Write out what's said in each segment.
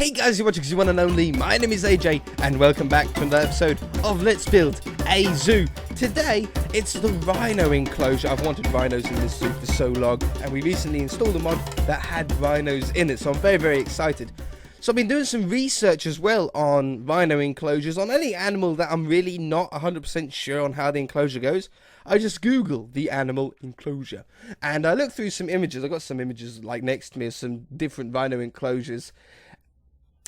Hey guys, you're watching the one and only. My name is AJ, and welcome back to another episode of Let's Build a Zoo. Today, it's the rhino enclosure. I've wanted rhinos in this zoo for so long, and we recently installed a mod that had rhinos in it, so I'm very, very excited. So I've been doing some research as well on rhino enclosures, on any animal that I'm really not 100% sure on how the enclosure goes. I just Googled the animal enclosure, and I looked through some images. I got some images like next to me of some different rhino enclosures.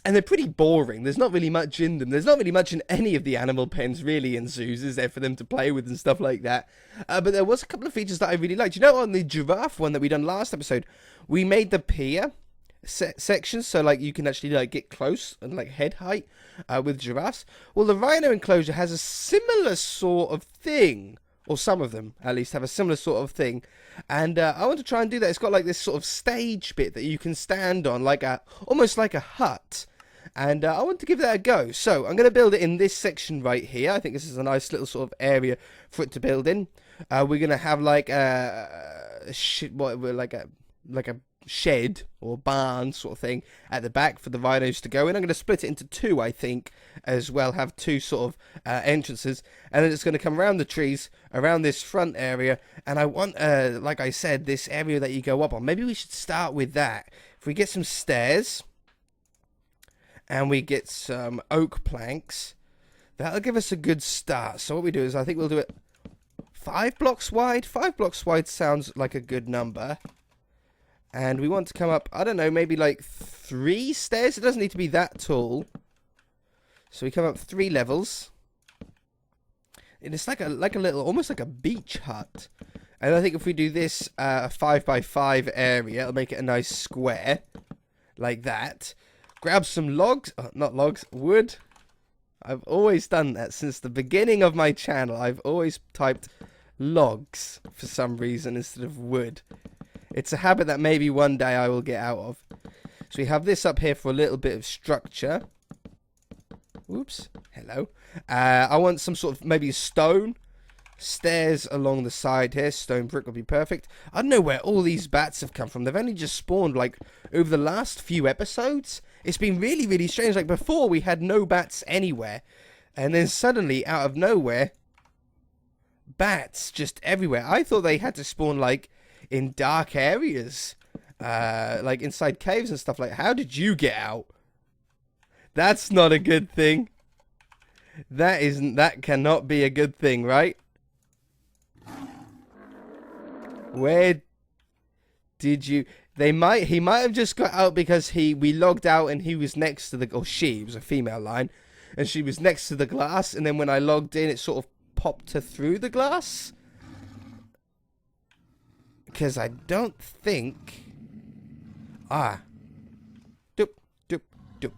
And they're pretty boring. There's not really much in them. There's not really much in any of the animal pens, really, in zoos, is there, for them to play with and stuff like that. But there was a couple of features that I really liked. You know, on the giraffe one that we done last episode, we made the pier section, so, like, you can actually, like, get close and, like, head height with giraffes. Well, the rhino enclosure has a similar sort of thing. Or some of them, at least, have a similar sort of thing. And I want to try and do that. It's got, like, this sort of stage bit that you can stand on, like almost like a hut. And I want to give that a go. So I'm going to build it in this section right here. I think this is a nice little sort of area for it to build in. We're going to have like a shed or barn sort of thing at the back for the rhinos to go in. I'm going to split it into two, I think, as well. Have two sort of entrances. And then it's going to come around the trees, around this front area. And I want, like I said, this area that you go up on. Maybe we should start with that. If we get some stairs and we get some oak planks, that'll give us a good start. So what we do is, I think we'll do it 5 blocks wide. 5 blocks wide sounds like a good number. And we want to come up, I don't know, maybe like 3 stairs. It doesn't need to be that tall. So we come up 3 levels. And it's like a little, almost like a beach hut. And I think if we do this 5x5 area, it'll make it a nice square. Like that. Grab some logs, not logs, wood. I've always done that since the beginning of my channel. I've always typed logs for some reason instead of wood. It's a habit that maybe one day I will get out of. So we have this up here for a little bit of structure. Oops, hello. I want some sort of maybe stone. Stairs along the side here. Stone brick would be perfect. I don't know where all these bats have come from. They've only just spawned like over the last few episodes. It's been really, really strange. Like before we had no bats anywhere. And then suddenly out of nowhere, bats just everywhere. I thought they had to spawn like in dark areas. Like inside caves and stuff like that. How did you get out? That's not a good thing. That cannot be a good thing, right? Where did you? He might have just got out because we logged out and he was next to the, or she, it was a female line, and she was next to the glass, and then when I logged in, it sort of popped her through the glass. Because I don't think, doop, doop, doop.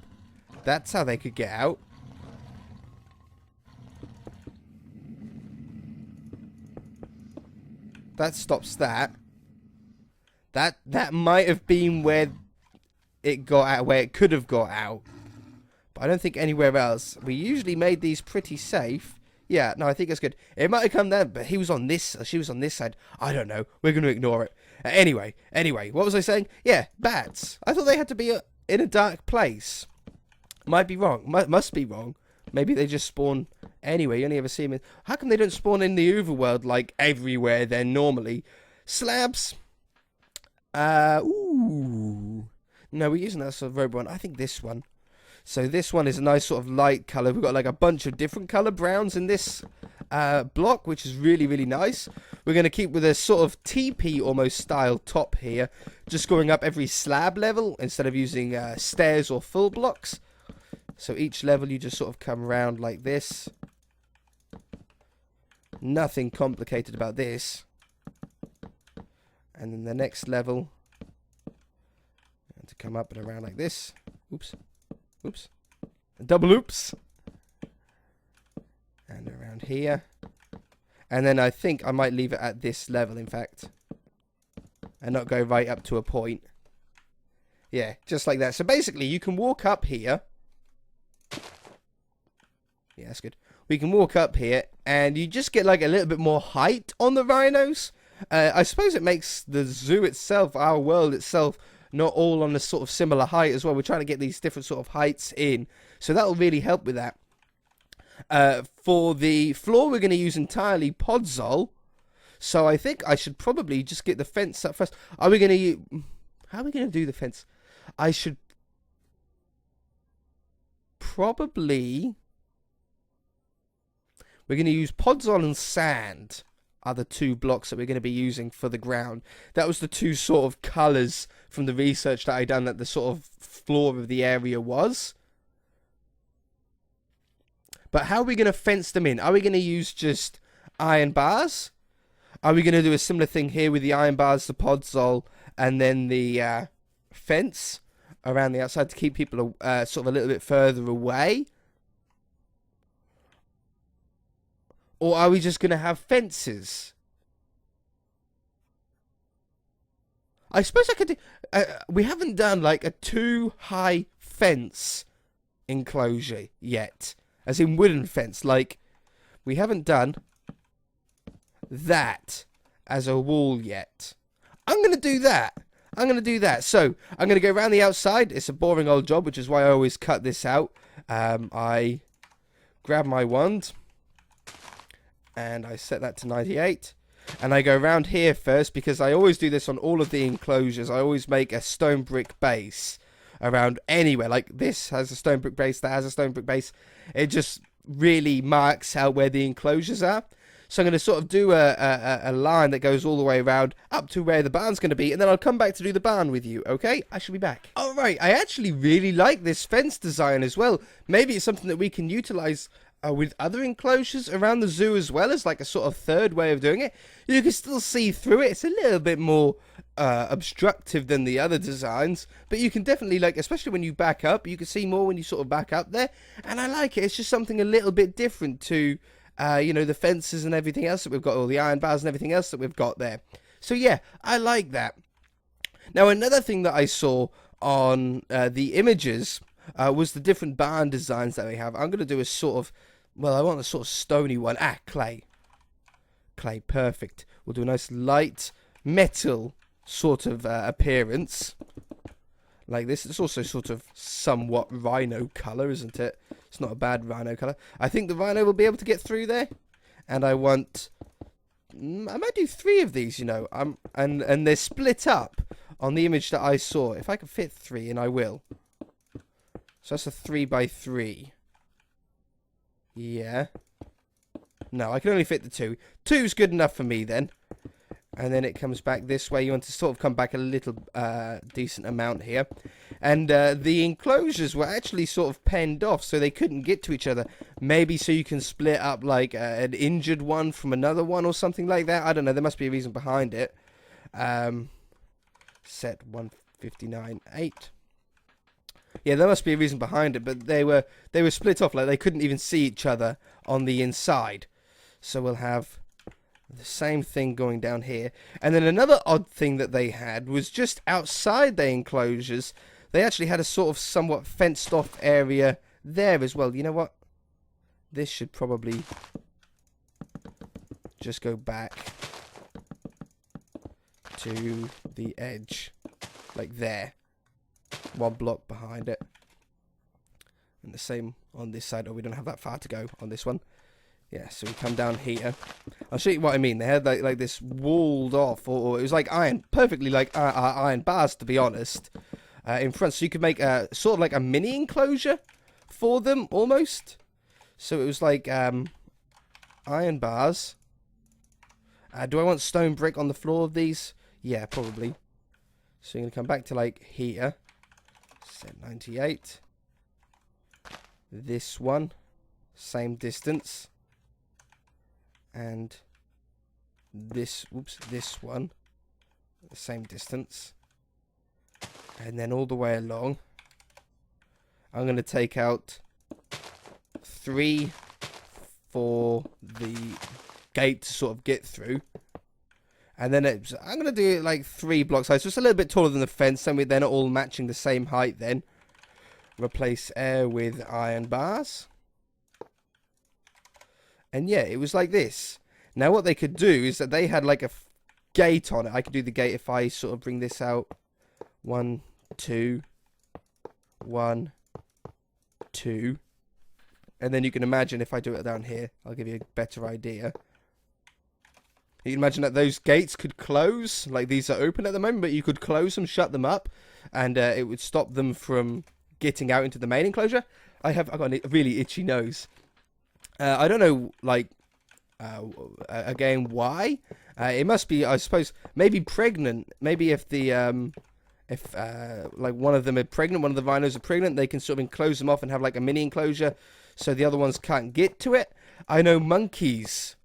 That's how they could get out. That stops that. That might have been where it got out, where it could have got out. But I don't think anywhere else. We usually made these pretty safe. Yeah, no, I think it's good. It might have come there, but he was on this, she was on this side. I don't know. We're going to ignore it. Anyway, what was I saying? Yeah, bats. I thought they had to be in a dark place. Might be wrong. Must be wrong. Maybe they just spawn anyway. You only ever see them. How come they don't spawn in the overworld like everywhere then normally? Slabs. Ooh. No, we're using that sort of robot one. I think this one. So this one is a nice sort of light colour. We've got like a bunch of different colour browns in this block, which is really, really nice. We're going to keep with a sort of TP almost style top here. Just going up every slab level instead of using stairs or full blocks. So each level you just sort of come around like this. Nothing complicated about this. And then the next level, and to come up and around like this. Oops. Oops. Double oops. And around here. And then I think I might leave it at this level, in fact. And not go right up to a point. Yeah, just like that. So basically, you can walk up here. Yeah, that's good. We can walk up here, and you just get like a little bit more height on the rhinos. I suppose it makes the zoo itself, our world itself, not all on a sort of similar height as well. We're trying to get these different sort of heights in. So that'll really help with that. For the floor, we're going to use entirely podzol. So I think I should probably just get the fence up first. Are we going to use... How are we going to do the fence? I should probably... We're going to use podzol and sand are the two blocks that we're going to be using for the ground. That was the two sort of colours from the research that I done that the sort of floor of the area was. But how are we going to fence them in? Are we going to use just iron bars? Are we going to do a similar thing here with the iron bars, the podzol, and then the fence around the outside to keep people sort of a little bit further away? Or are we just going to have fences? I suppose I could do... we haven't done like a too-high fence enclosure yet. As in wooden fence. Like, we haven't done that as a wall yet. I'm going to do that. I'm going to do that. So, I'm going to go around the outside. It's a boring old job, which is why I always cut this out. I grab my wand. And I set that to 98. And I go around here first, because I always do this on all of the enclosures. I always make a stone brick base around anywhere. Like this has a stone brick base, that has a stone brick base. It just really marks out where the enclosures are. So I'm going to sort of do a line that goes all the way around up to where the barn's going to be. And then I'll come back to do the barn with you, okay? I shall be back. Alright, I actually really like this fence design as well. Maybe it's something that we can utilise with other enclosures around the zoo as well, as like a sort of third way of doing it. You can still see through it. It's a little bit more obstructive than the other designs, but you can definitely, like, especially when you back up, you can see more when you sort of back up there, and I like it. It's just something a little bit different to you know, the fences and everything else that we've got, all the iron bars and everything else that we've got there. So yeah, I like that. Now another thing that I saw on the images was the different barn designs that we have. I'm going to do a sort of, well, I want a sort of stony one. Clay. Clay, perfect. We'll do a nice light metal sort of appearance. Like this. It's also sort of somewhat rhino colour, isn't it? It's not a bad rhino colour. I think the rhino will be able to get through there. And I want... I might do 3 of these, you know. And they're split up on the image that I saw. If I can fit 3, and I will. So that's a 3x3. Yeah. No, I can only fit the 2. 2's good enough for me then. And then it comes back this way. You want to sort of come back a little decent amount here. And the enclosures were actually sort of penned off, so they couldn't get to each other. Maybe so you can split up like an injured one from another one or something like that. I don't know. There must be a reason behind it. Set 159.8. Yeah, there must be a reason behind it, but they were split off, like they couldn't even see each other on the inside. So we'll have the same thing going down here. And then another odd thing that they had was just outside the enclosures, they actually had a sort of somewhat fenced off area there as well. You know what? This should probably just go back to the edge, like there. 1 block behind it. And the same on this side. Oh, we don't have that far to go on this one. Yeah, so we come down here. I'll show you what I mean. They had like this walled off, or it was like iron, perfectly like iron bars, to be honest, in front. So you could make a sort of like a mini enclosure for them, almost. So it was like iron bars. Do I want stone brick on the floor of these? Yeah, probably. So you're going to come back to like here. Set 98. This one. Same distance. And this, this one. The same distance. And then all the way along. I'm going to take out 3 for the gate to sort of get through. And then I'm going to do it like 3 blocks high. So it's a little bit taller than the fence. And they're not all matching the same height then. Replace air with iron bars. And yeah, it was like this. Now what they could do is that they had like a gate on it. I could do the gate if I sort of bring this out 1, 2, 1, 2. And then you can imagine if I do it down here, I'll give you a better idea. You can imagine that those gates could close, like these are open at the moment, but you could close them, shut them up, and it would stop them from getting out into the main enclosure. I've got a really itchy nose. I don't know, like, again, why? It must be, I suppose, maybe pregnant. Maybe if the, like one of them are pregnant, one of the rhinos are pregnant, they can sort of enclose them off and have like a mini enclosure so the other ones can't get to it. I know monkeys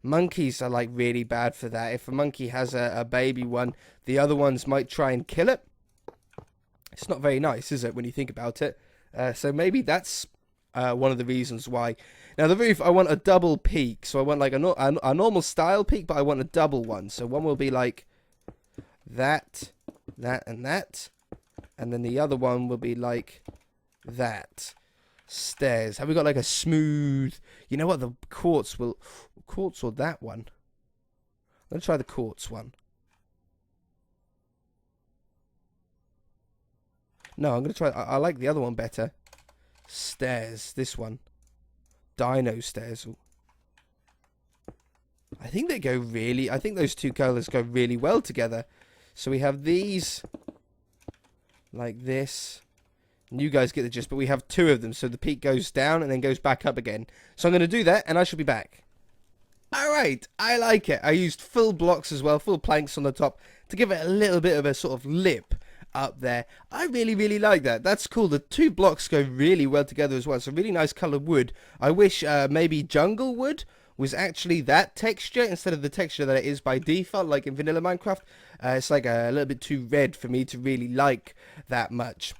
are like really bad for that. If a monkey has a baby one, the other ones might try and kill it. It's not very nice, is it, when you think about it? So maybe that's one of the reasons why. Now the roof, I want a double peak. So I want like a normal style peak, but I want a double one. So one will be like that, that, and that. And then the other one will be like that. Stairs. Have we got like a smooth... You know what? The quartz will... Quartz or that one? I'm going to try the quartz one. No, I'm going to try... I like the other one better. Stairs. This one. Dino stairs. I think they go really... I think those two colours go really well together. So we have these... Like this... You guys get the gist, but we have two of them, so the peak goes down and then goes back up again. So I'm going to do that, and I shall be back. Alright, I like it. I used full blocks as well, full planks on the top, to give it a little bit of a sort of lip up there. I really, really like that. That's cool. The two blocks go really well together as well. It's a really nice coloured wood. I wish maybe jungle wood was actually that texture instead of the texture that it is by default, like in vanilla Minecraft. It's like a little bit too red for me to really like that much.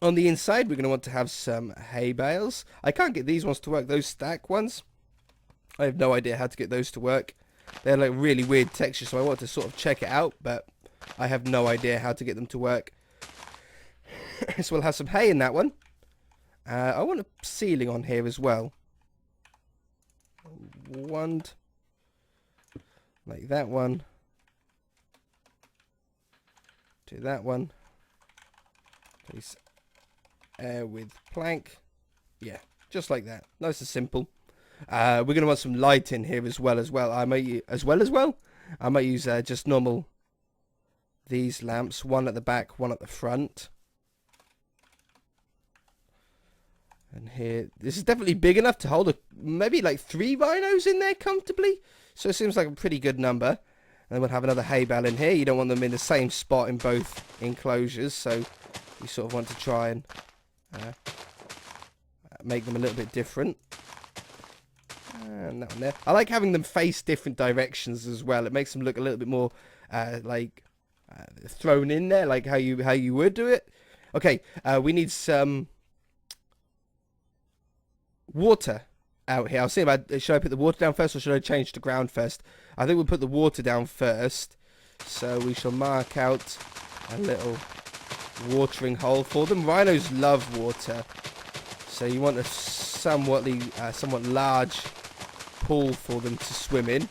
On the inside, we're going to want to have some hay bales. I can't get these ones to work, those stack ones. I have no idea how to get those to work. They're like really weird texture, so I want to sort of check it out, but I have no idea how to get them to work. So we'll have some hay in that one. I want a ceiling on here as well. One, like that one. Do that one. Please. With plank. Yeah, just like that. Nice and simple. We're going to want some light in here as well. I might use just normal these lamps. One at the back, one at the front. And here, this is definitely big enough to hold maybe like 3 rhinos in there comfortably. So it seems like a pretty good number. And then we'll have another hay bale in here. You don't want them in the same spot in both enclosures, so you sort of want to try and make them a little bit different. And that one there. I like having them face different directions as well. It makes them look a little bit more like thrown in there, like how you would do it. Okay, we need some water out here. I was thinking about, should I put the water down first or should I change the ground first? I think we'll put the water down first. So we shall mark out a little watering hole for them. Rhinos love water, so you want a somewhat large pool for them to swim in.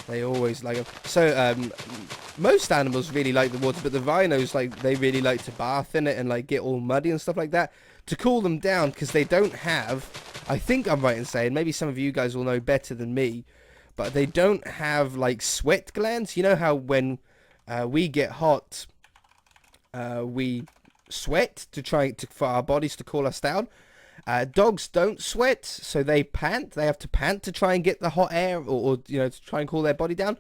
They always like them. So most animals really like the water, but the rhinos, like, they really like to bath in it and like get all muddy and stuff like that to cool them down, because they don't have, I think I'm right in saying, maybe some of you guys will know better than me, but they don't have like sweat glands. You know how when we get hot, we sweat to for our bodies to cool us down. Dogs don't sweat, so they pant. They have to pant to try and get the hot air, or you know, to try and cool their body down.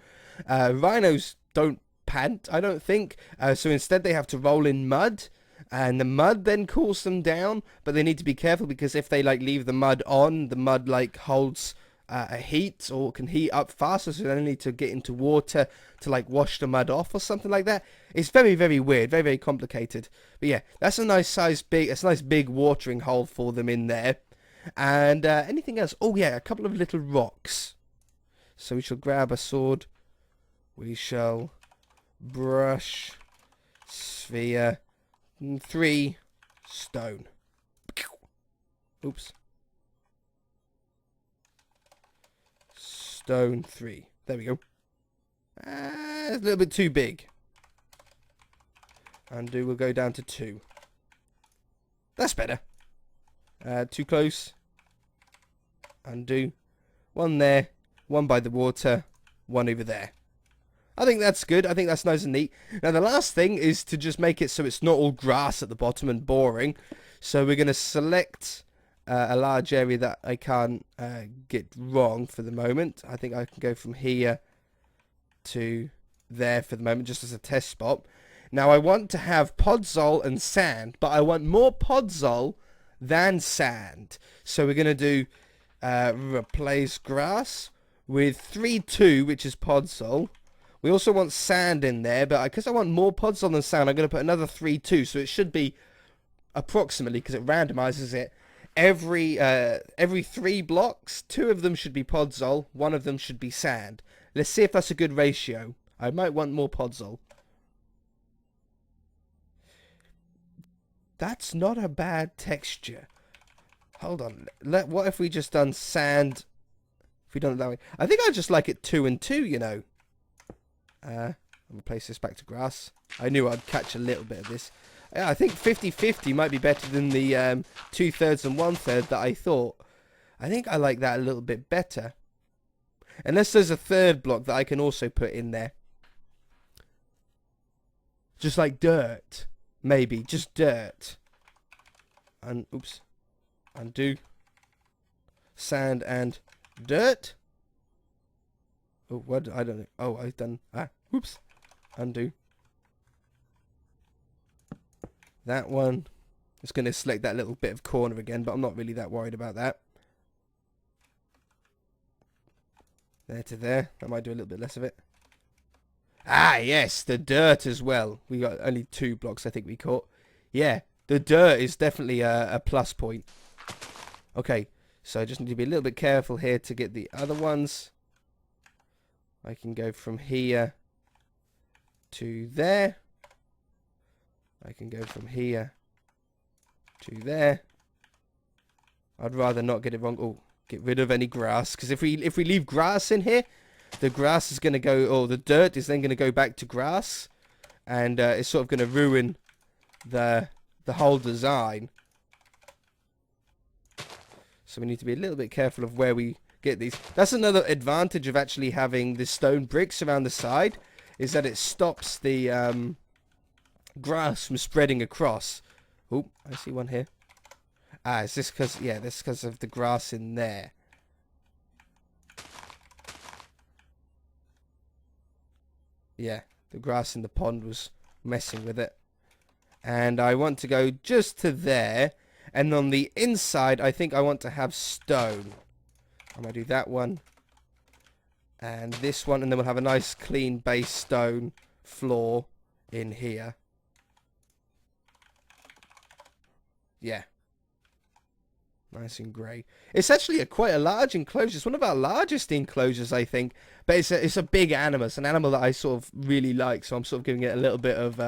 Rhinos don't pant, I don't think. So instead, they have to roll in mud, and the mud then cools them down. But they need to be careful, because if they like leave the mud on, the mud like holds a heat, or can heat up faster, so they need to get into water to like wash the mud off or something like that. It's very, very weird, very, very complicated. But yeah, that's a nice it's a nice big watering hole for them in there. And anything else? Oh yeah, a couple of little rocks. So we shall grab a sword. We shall brush, sphere, 3 stone. Oops. Stone 3. There we go. It's a little bit too big. Undo. We'll go down to 2. That's better. Too close. Undo. 1 there. 1 by the water. 1 over there. I think that's good. I think that's nice and neat. Now the last thing is to just make it so it's not all grass at the bottom and boring. So we're going to select a large area that I can't get wrong for the moment. I think I can go from here to there for the moment, just as a test spot. Now I want to have podzol and sand, but I want more podzol than sand. So we're going to do replace grass with 3-2, which is podzol. We also want sand in there, but because I want more podzol than sand, I'm going to put another 3-2. So it should be approximately, because it randomizes it, every 3 blocks, 2 of them should be podzol, 1 of them should be sand. Let's see if that's a good ratio. I might want more podzol. That's not a bad texture. Hold on. What if we just done sand? If we done it that way, I think I just like it 2 and 2. You know. I'm gonna place this back to grass. I knew I'd catch a little bit of this. Yeah, I think 50-50 might be better than the 2/3 and 1/3 that I thought. I think I like that a little bit better. Unless there's a 3rd block that I can also put in there. Just like dirt. Maybe. Just dirt. Oops. Undo. Sand and dirt. Oh, what? I don't know. Oh, I've done... Oops. Undo. That one. It's going to select that little bit of corner again, but I'm not really that worried about that. There to there. I might do a little bit less of it. Ah, yes, the dirt as well. We got only 2 blocks I think we caught. Yeah, the dirt is definitely a plus point. Okay, so I just need to be a little bit careful here to get the other ones. I can go from here to there. I can go from here to there. I'd rather not get it wrong. Oh, get rid of any grass, because if we leave grass in here, the grass is going to go, or the dirt is then going to go back to grass, and it's sort of going to ruin the whole design. So we need to be a little bit careful of where we get these. That's another advantage of actually having the stone bricks around the side, is that it stops the grass from spreading across. Oh, I see one here. Ah, is this because, yeah, this is because of the grass in there. Yeah, the grass in the pond was messing with it. And I want to go just to there. And on the inside, I think I want to have stone. I'm going to do that one. And this one. And then we'll have a nice clean base stone floor in here. Yeah. Nice and grey. It's actually quite a large enclosure. It's one of our largest enclosures, I think. But it's a big animal. It's an animal that I sort of really like. So I'm sort of giving it a little bit of,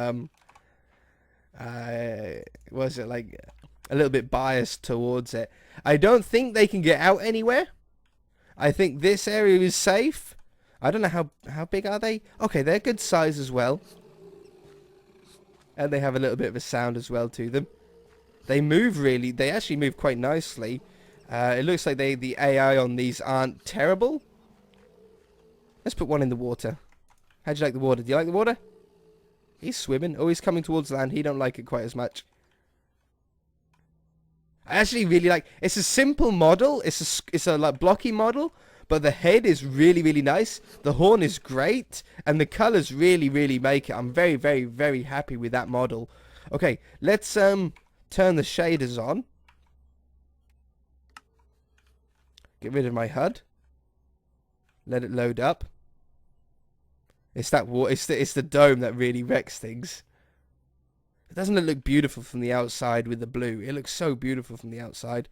was it like a little bit biased towards it. I don't think they can get out anywhere. I think this area is safe. I don't know how big are they? Okay, they're good size as well. And they have a little bit of a sound as well to them. They move really. They actually move quite nicely. It looks like the AI on these aren't terrible. Let's put one in the water. How do you like the water? Do you like the water? He's swimming. Oh, he's coming towards land. He don't like it quite as much. I actually really like. It's a simple model. It's a like blocky model, but the head is really really nice. The horn is great, and the colors really really make it. I'm very very very happy with that model. Okay, let's turn the shaders on. Get rid of my HUD. Let it load up. It's that it's the dome that really wrecks things. Doesn't it look beautiful from the outside with the blue? It looks so beautiful from the outside.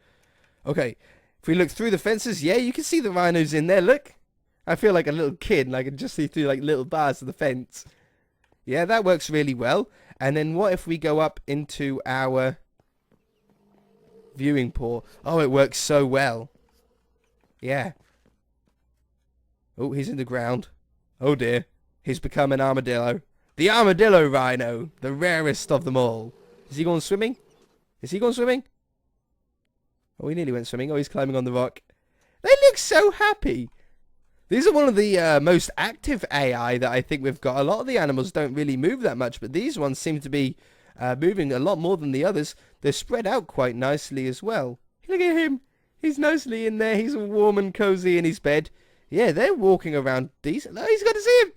Okay, if we look through the fences, yeah, you can see the rhinos in there. Look, I feel like a little kid, and I can just see through like little bars of the fence. Yeah, that works really well. And then what if we go up into our viewing port? Oh, it works so well. Yeah. Oh, he's in the ground. Oh dear. He's become an armadillo. The armadillo rhino, the rarest of them all. Is he going swimming? Is he going swimming? Oh, he nearly went swimming. Oh, he's climbing on the rock. They look so happy. These are one of the most active AI that I think we've got. A lot of the animals don't really move that much, but these ones seem to be moving a lot more than the others. They're spread out quite nicely as well. Look at him. He's nicely in there. He's all warm and cozy in his bed. Yeah, they're walking around decent. Oh, he's got to see him.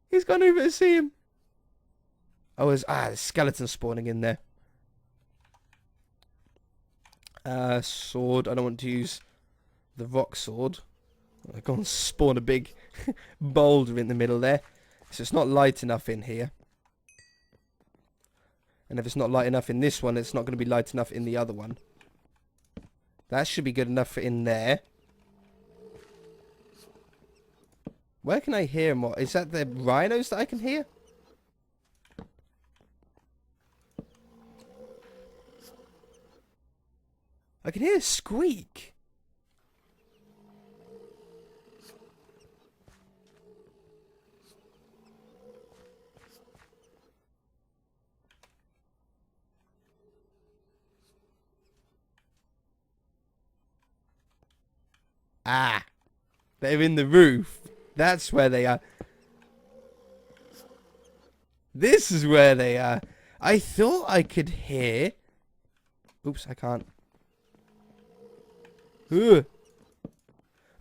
He's gone over to see him. Oh, there's skeleton spawning in there. Sword. I don't want to use the rock sword. I'll go and spawn a big boulder in the middle there. So it's not light enough in here. And if it's not light enough in this one, it's not going to be light enough in the other one. That should be good enough for in there. Where can I hear more? Is that the rhinos that I can hear? I can hear a squeak. Ah, they're in the roof. That's where they are. This is where they are. I thought I could hear. Oops, I can't. Ugh.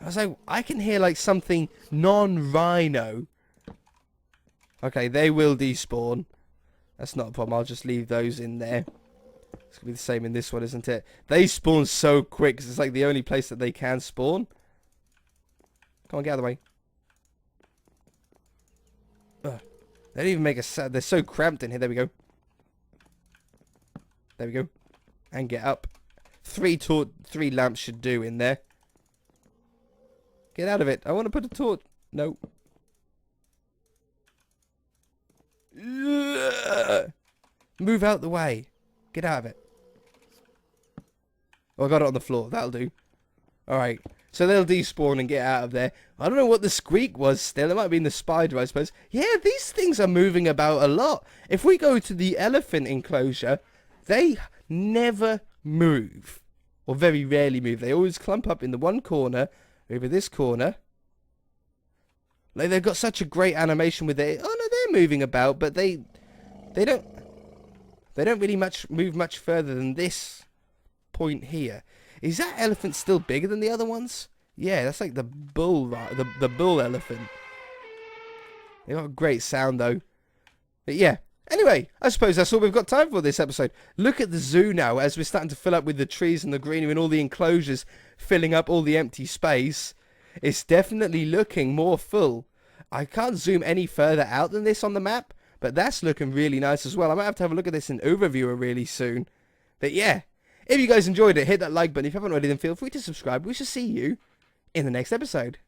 I was like, I can hear like something non-rhino. Okay, they will despawn. That's not a problem. I'll just leave those in there. It's going to be the same in this one, isn't it? They spawn so quick because it's like the only place that they can spawn. Come on, get out of the way. Ugh. They don't even make a sound. They're so cramped in here. There we go. There we go. And get up. 3 lamps should do in there. Get out of it. I want to put a torch. No. Ugh. Move out the way. Get out of it. Oh, I got it on the floor. That'll do. Alright. So they'll despawn and get out of there. I don't know what the squeak was still. It might have been the spider, I suppose. Yeah, these things are moving about a lot. If we go to the elephant enclosure, they never move. Or very rarely move. They always clump up in the one corner, over this corner. Like, they've got such a great animation with it. Oh, no, they're moving about, but they don't really move much further than this point here. Is that elephant still bigger than the other ones? Yeah, that's like the bull, the bull elephant. They got a great sound though. But yeah. Anyway, I suppose that's all we've got time for this episode. Look at the zoo now as we're starting to fill up with the trees and the greenery and all the enclosures filling up all the empty space. It's definitely looking more full. I can't zoom any further out than this on the map, but that's looking really nice as well. I might have to have a look at this in Overviewer really soon. But yeah, if you guys enjoyed it, hit that like button. If you haven't already, then feel free to subscribe. We shall see you in the next episode.